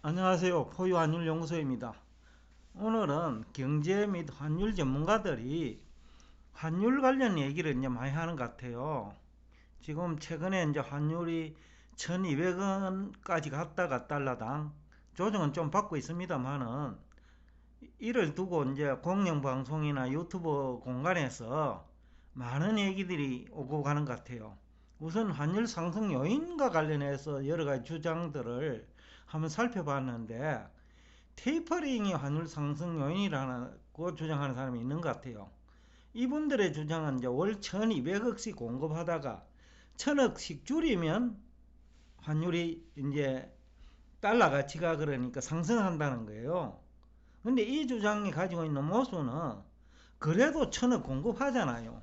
안녕하세요. 포유환율연구소입니다. 오늘은 경제 및 환율 전문가들이 환율 관련 얘기를 이제 많이 하는 것 같아요. 지금 최근에 이제 환율이 1200원까지 갔다가 달러당 조정은 좀 받고 있습니다만은 이를 두고 이제 공영방송이나 유튜브 공간에서 많은 얘기들이 오고 가는 것 같아요. 우선 환율 상승 요인과 관련해서 여러 가지 주장들을 한번 살펴봤는데, 테이퍼링이 환율 상승 요인이라고 주장하는 사람이 있는 것 같아요. 이분들의 주장은 이제 월 1200억씩 공급하다가 1000억씩 줄이면 환율이 이제 달러 가치가 그러니까 상승한다는 거예요. 근데 이 주장이 가지고 있는 모순은 그래도 1000억 공급하잖아요.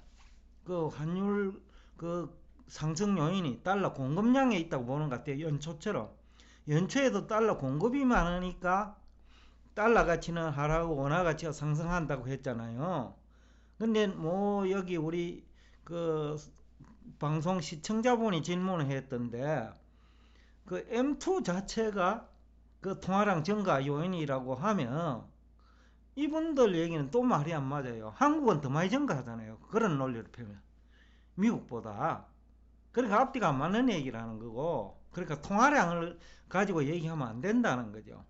그 환율 그 상승 요인이 달러 공급량에 있다고 보는 것 같아요. 연초처럼. 연초에도 달러 공급이 많으니까 달러 가치는 하락하고 원화 가치가 상승한다고 했잖아요. 근데 뭐 여기 우리 그 방송 시청자분이 질문을 했던데, 그 M2 자체가 그 통화량 증가 요인이라고 하면 이분들 얘기는 또 말이 안 맞아요. 한국은 더 많이 증가하잖아요. 그런 논리를 펴면 미국보다. 그러니까 앞뒤가 안 맞는 얘기라는 거고, 그러니까 통화량을 가지고 얘기하면 안 된다는 거죠.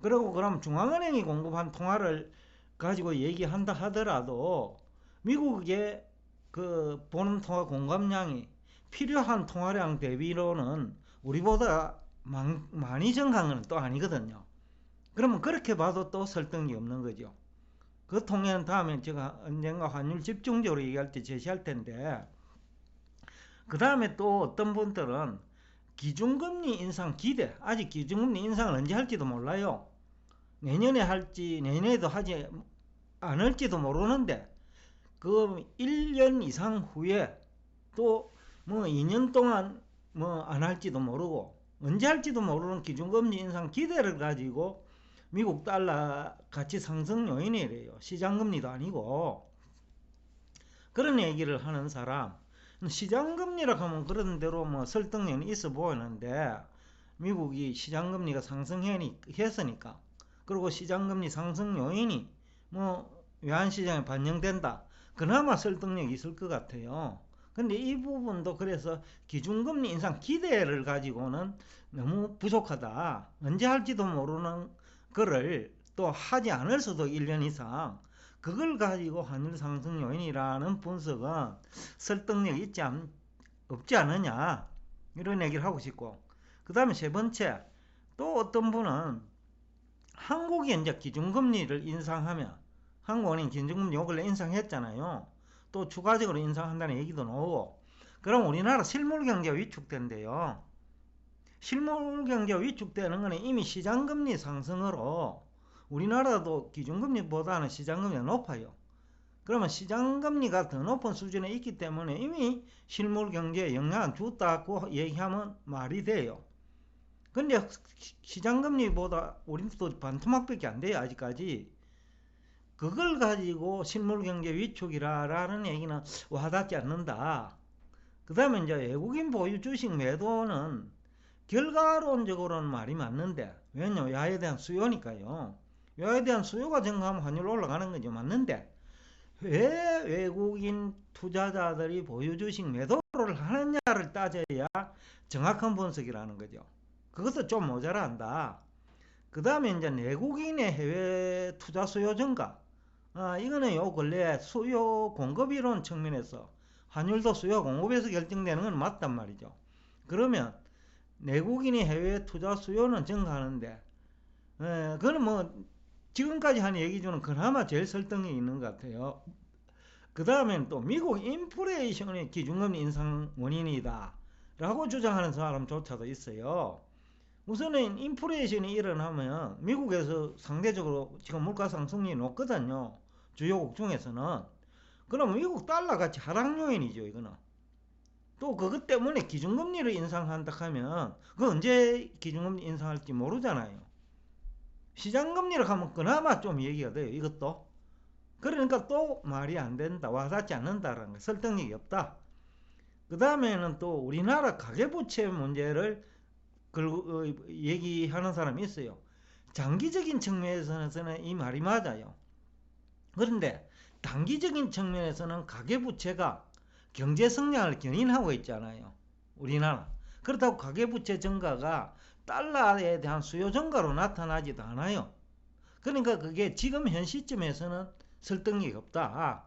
그리고 그럼 중앙은행이 공급한 통화를 가지고 얘기한다 하더라도 미국의 그 보는 통화 공급량이 필요한 통화량 대비로는 우리보다 많이 증가한 건 또 아니거든요. 그러면 그렇게 봐도 또 설득이 없는 거죠. 그 통계는 다음에 제가 언젠가 환율 집중적으로 얘기할 때 제시할 텐데, 그 다음에 또 어떤 분들은 기준금리 인상 기대, 아직 기준금리 인상을 언제 할지도 몰라요. 내년에 할지 내년에도 하지 않을지도 모르는데, 그 1년 이상 후에 또 뭐 2년 동안 뭐 안 할지도 모르고 언제 할지도 모르는 기준금리 인상 기대를 가지고 미국 달러 가치 상승 요인이래요. 시장금리도 아니고. 그런 얘기를 하는 사람, 시장금리라 하면 그런 대로 뭐 설득력이 있어 보이는데, 미국이 시장금리가 상승했으니까, 그리고 시장금리 상승 요인이 뭐 외환시장에 반영된다, 그나마 설득력이 있을 것 같아요. 근데 이 부분도 그래서 기준금리 인상 기대를 가지고는 너무 부족하다. 언제 할지도 모르는 거를 또 하지 않을 수도 1년 이상, 그걸 가지고 환율 상승 요인이라는 분석은 설득력 없지 않느냐, 이런 얘기를 하고 싶고, 그 다음에 세 번째, 또 어떤 분은 한국이 이제 기준금리를 인상하면, 한국은행 기준금리 요 근래 인상했잖아요. 또 추가적으로 인상한다는 얘기도 나오고, 그럼 우리나라 실물경제가 위축된대요. 실물경제가 위축되는 거는 이미 시장금리 상승으로 우리나라도 기준금리보다는 시장금리가 높아요. 그러면 시장금리가 더 높은 수준에 있기 때문에 이미 실물경제에 영향을 줬다고 얘기하면 말이 돼요. 근데 시장금리보다 우리도 반토막밖에 안 돼요, 아직까지. 그걸 가지고 실물경제 위축이라는 얘기는 와닿지 않는다. 그 다음에 이제 외국인 보유 주식 매도는 결과론적으로는 말이 맞는데, 왜냐면 야에 대한 수요니까요. 야에 대한 수요가 증가하면 환율 올라가는 거죠. 맞는데, 왜 외국인 투자자들이 보유 주식 매도를 하느냐를 따져야 정확한 분석이라는 거죠. 그것도 좀 모자란다. 그 다음에 이제 내국인의 해외 투자 수요 증가. 이거는 요 근래 수요 공급 이론 측면에서 환율도 수요 공급에서 결정되는 건 맞단 말이죠. 그러면 내국인이 해외 투자 수요는 증가하는데, 그거는 뭐 지금까지 한 얘기 중은 그나마 제일 설득력이 있는 것 같아요. 그 다음에는 또 미국 인플레이션이 기준금리 인상 원인이다 라고 주장하는 사람조차도 있어요. 우선은 인플레이션이 일어나면 미국에서 상대적으로 지금 물가 상승률이 높거든요. 주요국 중에서는. 그럼 미국 달러 가치 하락 요인이죠, 이거는. 또 그것 때문에 기준금리를 인상한다 하면 그 언제 기준금리 인상할지 모르잖아요. 시장금리를 하면 그나마 좀 얘기가 돼요, 이것도. 그러니까 또 말이 안 된다, 와닿지 않는다라는 거, 설득력이 없다. 그 다음에는 또 우리나라 가계부채 문제를 얘기하는 사람이 있어요. 장기적인 측면에서는 이 말이 맞아요. 그런데 단기적인 측면에서는 가계부채가 경제 성장을 견인하고 있잖아요. 우리나라. 그렇다고 가계부채 증가가 달러에 대한 수요 증가로 나타나지도 않아요. 그러니까 그게 지금 현 시점에서는 설득력이 없다.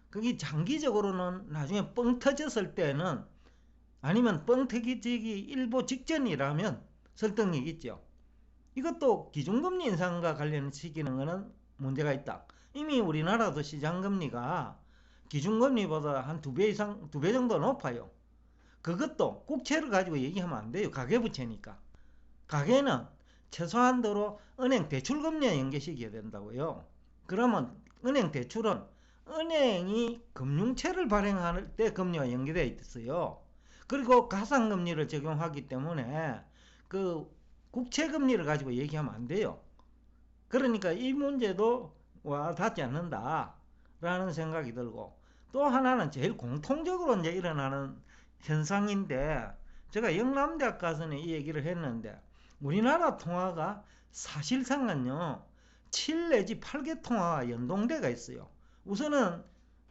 그게 장기적으로는 나중에 뻥 터졌을 때는, 아니면 뻥 터지기 일보 직전이라면 설득력이 있죠. 이것도 기준금리 인상과 관련시키는 것은 문제가 있다. 이미 우리나라도 시장금리가 기준금리보다 한 2배 이상, 2배 정도 높아요. 그것도 국채를 가지고 얘기하면 안 돼요. 가계부채니까. 가계는 최소한도로 은행 대출금리에 연계시켜야 된다고요. 그러면 은행 대출은 은행이 금융채를 발행할 때 금리와 연계되어 있어요. 그리고 가상금리를 적용하기 때문에 그 국채금리를 가지고 얘기하면 안 돼요. 그러니까 이 문제도 와 닿지 않는다라는 생각이 들고, 또 하나는 제일 공통적으로 이제 일어나는 현상인데, 제가 영남대학 가서는 이 얘기를 했는데, 우리나라 통화가 사실상은요 7 내지 8개 통화와 연동대가 있어요. 우선은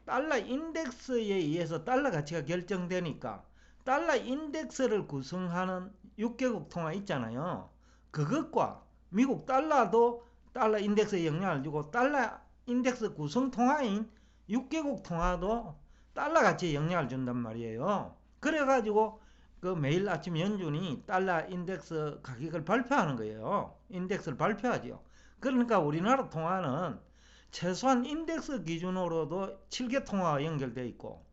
달러 인덱스에 의해서 달러 가치가 결정되니까 달러 인덱스를 구성하는 6개국 통화 있잖아요. 그것과 미국 달러도 달러 인덱스에 영향을 주고, 달러 인덱스 구성 통화인 6개국 통화도 달러 가치에 영향을 준단 말이에요. 그래가지고 그 매일 아침 연준이 달러 인덱스 가격을 발표하는 거예요. 인덱스를 발표하죠. 그러니까 우리나라 통화는 최소한 인덱스 기준으로도 7개 통화와 연결되어 있고,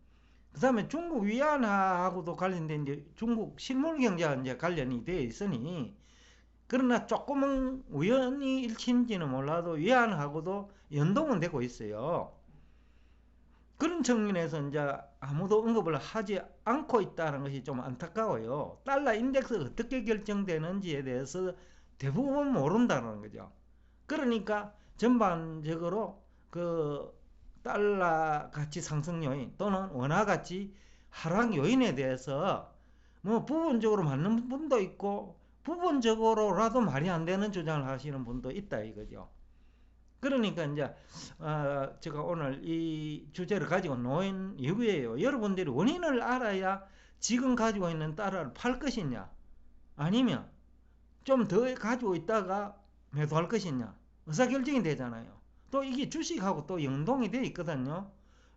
그 다음에 중국 위안화하고도 관련된 이제 중국 실물 경제와 이제 관련이 되어 있으니, 그러나 조금은 우연히 일치인지는 몰라도 위안하고도 연동은 되고 있어요. 그런 측면에서 이제 아무도 언급을 하지 않고 있다는 것이 좀 안타까워요. 달러 인덱스가 어떻게 결정되는지에 대해서 대부분 모른다는 거죠. 그러니까 전반적으로 그 달러 가치 상승 요인 또는 원화 가치 하락 요인에 대해서 뭐 부분적으로 맞는 분도 있고 부분적으로라도 말이 안 되는 주장을 하시는 분도 있다 이거죠. 그러니까 이제 제가 오늘 이 주제를 가지고 놓은 이유예요. 여러분들이 원인을 알아야 지금 가지고 있는 달러를 팔 것이냐, 아니면 좀 더 가지고 있다가 매도할 것이냐 의사결정이 되잖아요. 또 이게 주식하고 또 연동이 돼 있거든요.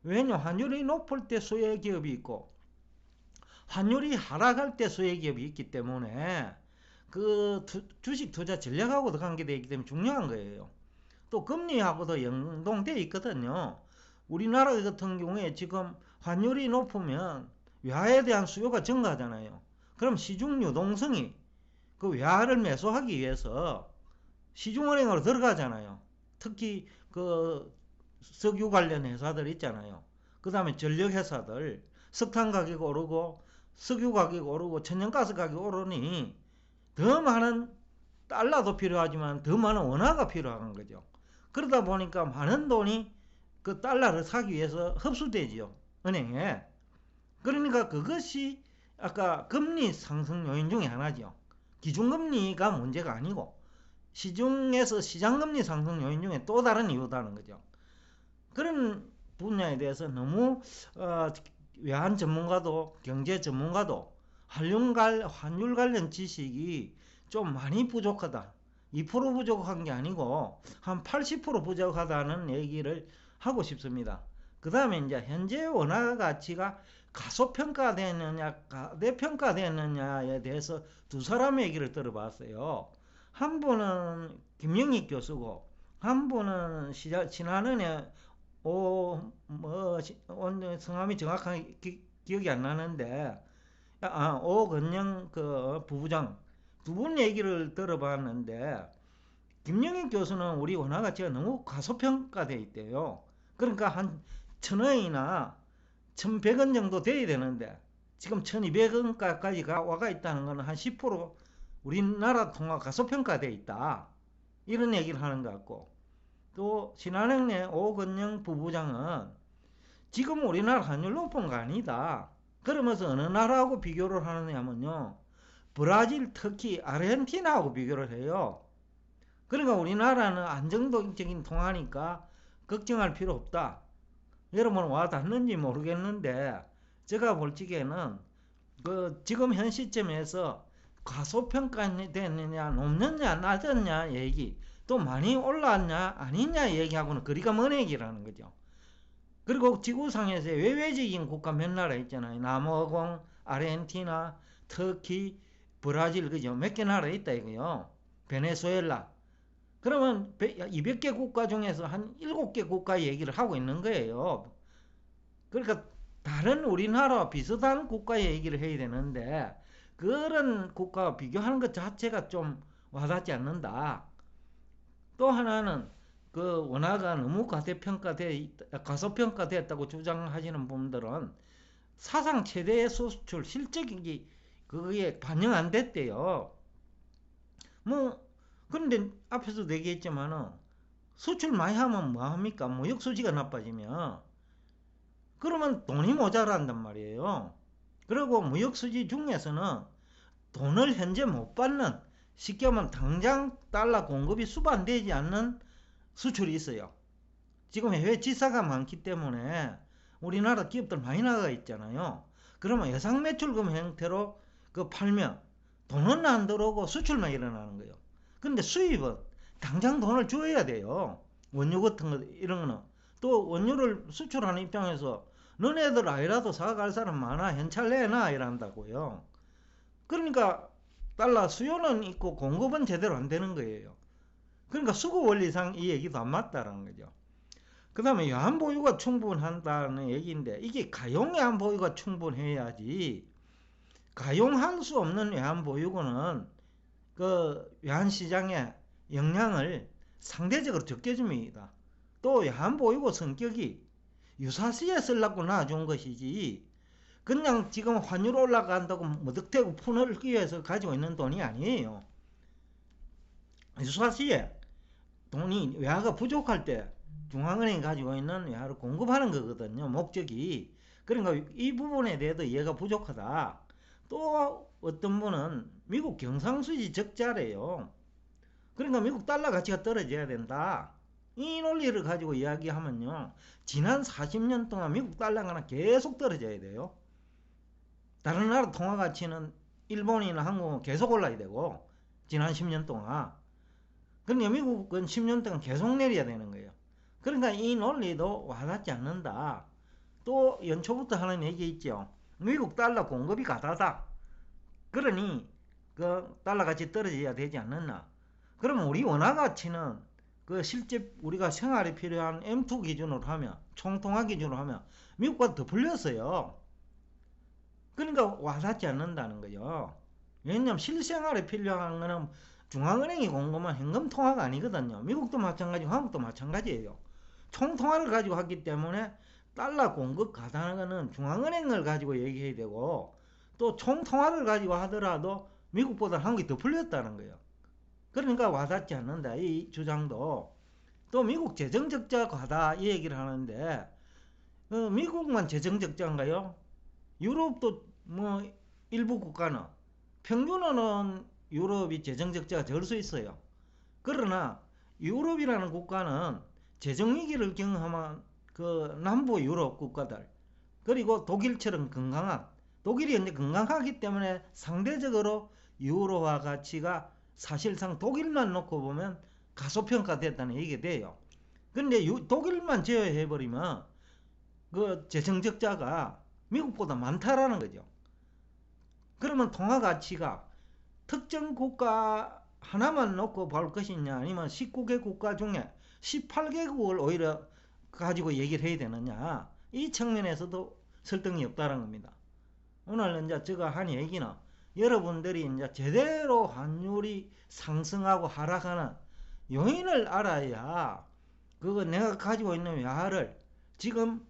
왜냐, 환율이 높을 때 소외기업이 있고 환율이 하락할 때 소외기업이 있기 때문에 그 주식 투자 전략하고도 관계되어 있기 때문에 중요한 거예요. 또 금리하고도 연동되어 있거든요. 우리나라 같은 경우에 지금 환율이 높으면 외화에 대한 수요가 증가하잖아요. 그럼 시중 유동성이 그 외화를 매수하기 위해서 시중은행으로 들어가잖아요. 특히 그 석유 관련 회사들 있잖아요. 그 다음에 전력회사들, 석탄 가격 오르고 석유 가격 오르고 천연가스 가격 오르니 더 많은 달러도 필요하지만 더 많은 원화가 필요한 거죠. 그러다 보니까 많은 돈이 그 달러를 사기 위해서 흡수되지요, 은행에. 그러니까 그것이 아까 금리 상승 요인 중에 하나죠. 기준금리가 문제가 아니고 시중에서 시장금리 상승 요인 중에 또 다른 이유다는 거죠. 그런 분야에 대해서 너무 외환 전문가도 경제 전문가도 환율 관련 지식이 좀 많이 부족하다. 2% 부족한 게 아니고 한 80% 부족하다는 얘기를 하고 싶습니다. 그 다음에 이제 현재 원화 가치가 가소평가되느냐 가대평가되느냐에 대해서 두 사람의 얘기를 들어봤어요. 한 분은 김영익 교수고 한 분은 신한은행 성함이 정확하게 기억이 안 나는데 오건영 그 부부장, 두 분 얘기를 들어봤는데, 김영익 교수는 우리 원화 가치가 너무 과소평가되어 있대요. 그러니까 한 1,000원이나 1,100원 정도 돼야 되는데 지금 1,200원까지 와가 있다는 것은 한 10% 우리나라 통화 과소평가되어 있다, 이런 얘기를 하는 것 같고, 또 신한은행의 오건영 부부장은 지금 우리나라 환율 높은 거 아니다, 그러면서 어느 나라하고 비교를 하느냐면요, 브라질, 터키, 아르헨티나하고 비교를 해요. 그러니까 우리나라는 안정적인 통화니까 걱정할 필요 없다. 여러분 와 닿는지 모르겠는데 제가 볼 적에는 지금 현 시점에서 과소평가됐느냐 높느냐 낮았냐 얘기 또 많이 올랐냐 아니냐 얘기하고는 거리가 먼 얘기라는 거죠. 그리고 지구상에서 외외적인 국가 몇 나라 있잖아요. 남아공, 아르헨티나, 터키, 브라질 그죠? 몇 개 나라 있다 이거요. 베네수엘라. 그러면 200개 국가 중에서 한 7개 국가 얘기를 하고 있는 거예요. 그러니까 다른 우리나라와 비슷한 국가 얘기를 해야 되는데 그런 국가와 비교하는 것 자체가 좀 와닿지 않는다. 또 하나는 원화가 너무 과소평가됐다고 주장하시는 분들은 사상 최대의 수출 실적이 그게 반영 안 됐대요. 뭐 그런데 앞에서도 얘기했지만은 수출 많이 하면 뭐 합니까? 무역 수지가 나빠지면 그러면 돈이 모자란단 말이에요. 그리고 무역 수지 중에서는 돈을 현재 못 받는 쉽게 하면 당장 달러 공급이 수반되지 않는 수출이 있어요. 지금 해외 지사가 많기 때문에 우리나라 기업들 많이 나가 있잖아요. 그러면 예상 매출금 형태로 팔면 돈은 안 들어오고 수출만 일어나는 거예요. 근데 수입은 당장 돈을 줘야 돼요. 원유 같은 거 이런 거는 또 원유를 수출하는 입장에서 너네들 아니라도 사갈 사람 많아 현찰 내놔 이란다고요. 그러니까 달러 수요는 있고 공급은 제대로 안 되는 거예요. 그러니까 수급 원리상 이 얘기도 안 맞다라는 거죠. 그 다음에 외환 보유가 충분한다는 얘기인데 이게 가용 외환 보유가 충분해야지 가용할 수 없는 외환 보유고는 외환 시장에 영향을 상대적으로 적게 줍니다. 또 외환 보유고 성격이 유사시에 쓰려고 놔준 것이지 그냥 지금 환율 올라간다고 무득대고 푸는기 위해서 가지고 있는 돈이 아니에요. 유사시에 돈이 외화가 부족할 때 중앙은행이 가지고 있는 외화를 공급하는 거거든요. 목적이. 그러니까 이 부분에 대해서 이해가 부족하다. 또 어떤 분은 미국 경상수지 적자래요. 그러니까 미국 달러 가치가 떨어져야 된다. 이 논리를 가지고 이야기하면요. 지난 40년 동안 미국 달러가 계속 떨어져야 돼요. 다른 나라 통화 가치는 일본이나 한국은 계속 올라야 되고 지난 10년 동안. 그러니까 미국은 10년 동안 계속 내려야 되는 거예요. 그러니까 이 논리도 와닿지 않는다. 또 연초부터 하는 얘기 있죠. 미국 달러 공급이 가다다. 그러니 달러 가치 떨어져야 되지 않느냐. 그러면 우리 원화 가치는 실제 우리가 생활에 필요한 M2 기준으로 하면 총통화 기준으로 하면 미국보다 더 불렸어요. 그러니까 와닿지 않는다는 거죠. 왜냐하면 실생활에 필요한 거는 중앙은행이 공급한 현금 통화가 아니거든요. 미국도 마찬가지고 한국도 마찬가지예요. 총통화를 가지고 하기 때문에 달러 공급 가다는 중앙은행을 가지고 얘기해야 되고 또 총통화를 가지고 하더라도 미국보다 한국이 더 풀렸다는 거예요. 그러니까 와닿지 않는다 이 주장도. 또 미국 재정적자 과다 이 얘기를 하는데 미국만 재정적자인가요? 유럽도 뭐 일부 국가는 평균으로는 유럽이 재정적자가 될 수 있어요. 그러나 유럽이라는 국가는 재정위기를 경험한 남부 유럽 국가들 그리고 독일처럼 건강한 독일이 이제 건강하기 때문에 상대적으로 유로화 가치가 사실상 독일만 놓고 보면 가소평가됐다는 얘기가 돼요. 근데 독일만 제외해버리면 재정적자가 미국보다 많다라는 거죠. 그러면 통화 가치가 특정 국가 하나만 놓고 볼 것이냐 아니면 19개 국가 중에 18개국을 오히려 가지고 얘기를 해야 되느냐 이 측면에서도 설득이 없다는 겁니다. 오늘 이제 제가 한 얘기는 여러분들이 이제 제대로 환율이 상승하고 하락하는 요인을 알아야 내가 가지고 있는 외화를 지금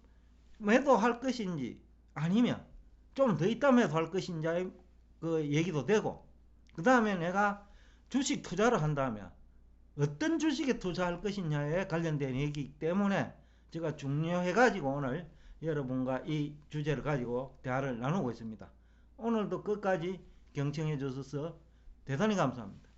매도할 것인지 아니면 좀 더 있다 매도할 것인지 얘기도 되고 그 다음에 내가 주식 투자를 한다면 어떤 주식에 투자할 것이냐에 관련된 얘기이기 때문에 제가 중요해가지고 오늘 여러분과 이 주제를 가지고 대화를 나누고 있습니다. 오늘도 끝까지 경청해 주셔서 대단히 감사합니다.